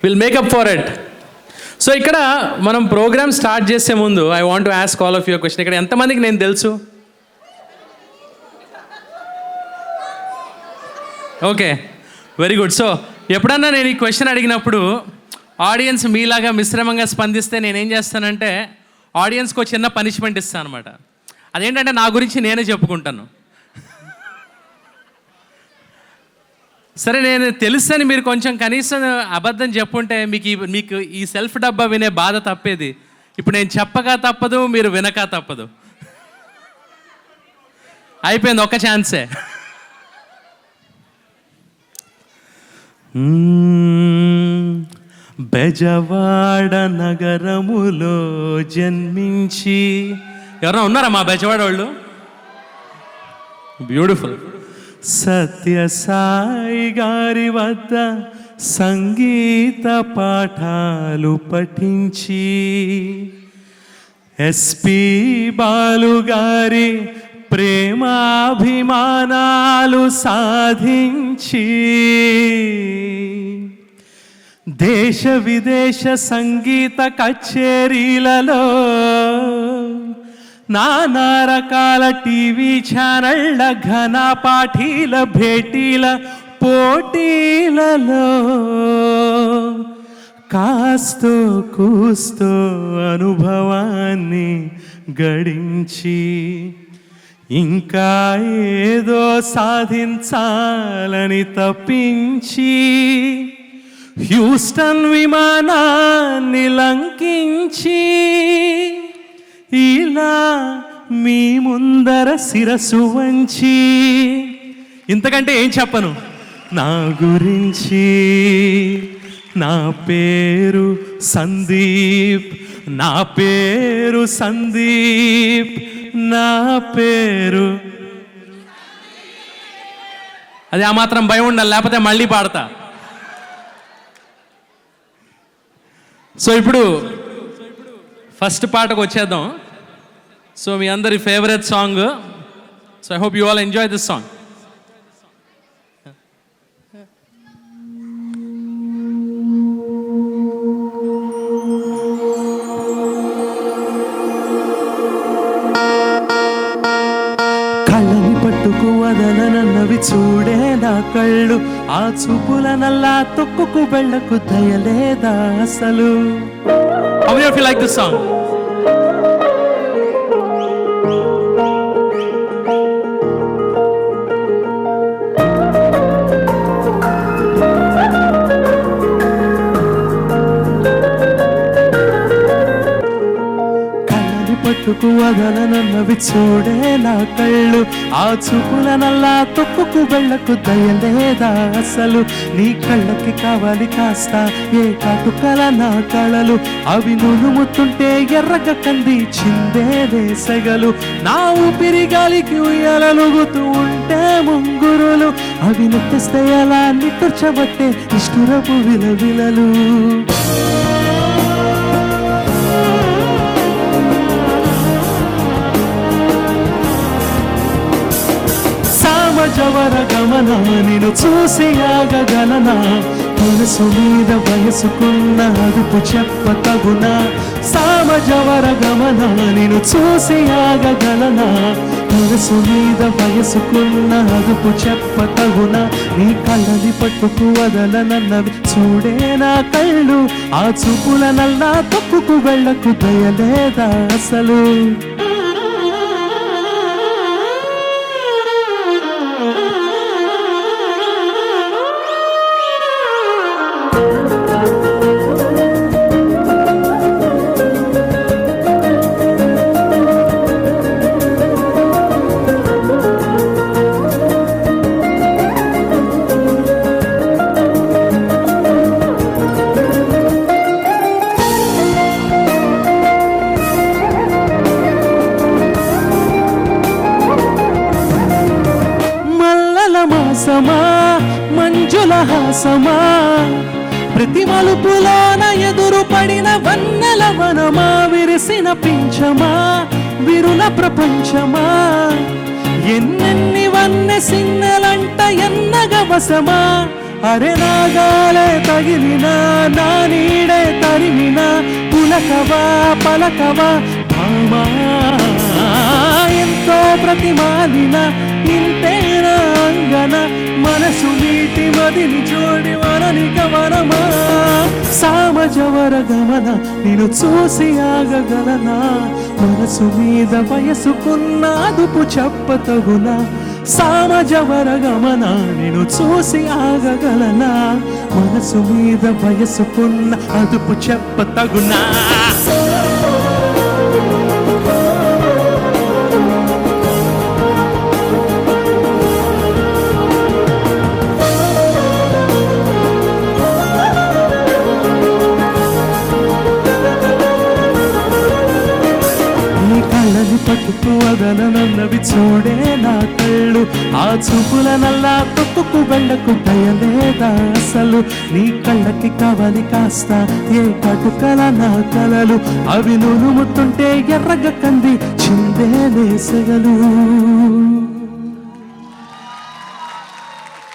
Will makeup for it. So ఇక్కడ మనం programme start చేసే ముందు I want to ask all of your question. ఇక్కడ ఎంతమందికి నేను తెలుసు? Okay, very good. సో ఎప్పుడన్నా నేను ఈ క్వశ్చన్ అడిగినప్పుడు ఆడియన్స్ మీలాగా మిశ్రమంగా స్పందిస్తే నేనేం చేస్తానంటే ఆడియన్స్కి ఒక చిన్న పనిష్మెంట్ ఇస్తాను అనమాట. అదేంటంటే నా గురించి నేనే చెప్పుకుంటాను. సరే, నేను తెలుసని మీరు కొంచెం కనీసం అబద్ధం చెప్పుంటే మీకు ఈ సెల్ఫ్ డబ్బా వినే బాధ తప్పేది. ఇప్పుడు నేను చెప్పక తప్పదు, మీరు వినక తప్పదు. అయిపోయింది, ఒక్క ఛాన్సే. బెజవాడ నగరములో జన్మించి, ఎవరైనా ఉన్నారా మా బెజవాడ వాళ్ళు? బ్యూటిఫుల్. సత్యసాయి గారి వద్ద సంగీత పాఠాలు పఠించి, ఎస్పి బాలు గారి ప్రేమాభిమానాలు సాధించి, దేశ విదేశ సంగీత కచేరీలలో నానా రకాల టీవీ ఛానళ్ళ ఘన పాఠీల భేటీల పోటీలలో కాస్తో కూస్తో అనుభవాన్ని గడించి, ఇంకా ఏదో సాధించాలని తప్పించి, హ్యూస్టన్ విమానాన్ని లంకించి, ఇలా మీ ముందర శిరసు వంచి, ఇంతకంటే ఏం చెప్పను నా గురించి. నా పేరు సందీప్, నా పేరు సందీప్, నా పేరు. అది ఆ మాత్రం భయం ఉండాలి, లేకపోతే మళ్ళీ పాడతా. సో ఇప్పుడు ఫస్ట్ పాటకు వచ్చేద్దాం. సో మీ అందరి favourite song. So I hope you all enjoy this song. కళ్ళని పట్టుకు వదలనన్నవి చూడే నా కళ్ళు, ఆ చూపుల నల్లా తొక్కుకు వెళ్ళకు దయలేదా అసలు. How many of you like this song? పట్టుకు వదలనన్నవి చూడే నా కళ్ళు, ఆ చూపుల నల్లా తొక్కుకు వెళ్ళకు దయలేదా అసలు. నీ కళ్ళకి కావాలి కాస్త ఏ కాటుకల నా కళలు, అవి నులుముతుంటే ఎర్రగ కంది చిందేదే సెగలు. నా ఊపిరి గాలికి ఉయ్యాలలుగుతూ ఉంటే ముంగురులు, అవి నెట్టేస్తే ఎలా నిట్టొచ్చబట్టే నిష్ఠురపు విలవిలలు. జవర గమన నిన్ను చూసి ఆగగలనా, మనసు మీద వయసుకున్న అదుపు చెప్ప తగునా. సామజవర గమన నిన్ను చూసి ఆగగలనా, మనసు మీద వయసుకున్న అదుపు చెప్ప తగునా. నీ కళ్ళని పట్టుకు వదలనన్నవి చూడే నా కళ్ళు, ఆ చూపుల నల్లా తప్పుకు వెళ్ళకు దయలేదా అసలు. మంజుల హాసమా, ప్రతి మలుపులోన ఎదురు పడిన వన్నెల వనమా, విరిసిన పింఛమా విరుల ప్రపంచమా, ఎన్నెన్ని వన్నె సిన్నెలంట ఎన్నగ వసమా, అరే నాగాలే తగిలినా నా నీడే తరిమినా పులకవా పలకవా భామా ఎంతో ప్రతిమాలిన ఇంతేనా అంగన మనసు మీటి మదిని జోడి వరనిక వరమా సామజవర గమన నేను చూసి ఆగగలనా మనసు మీద వయసుకున్న అదుపు చెప్పతగునా సామజవర గమన నేను చూసి ఆగగలనా మనసు మీద వయసుకున్న అదుపు చెప్పతగునా పట్టుకు వదలనన్నవి చూడే నా కళ్ళు ఆ చూపుల నల్లా తొక్కుకు వెళ్ళకు దయలేదా అసలు నీ కళ్ళకి కవలి కాస్త ఏ కటుకల నా కలలు అవి నునుముతుంటే ఎర్రగ కంది చిందే నేసగలు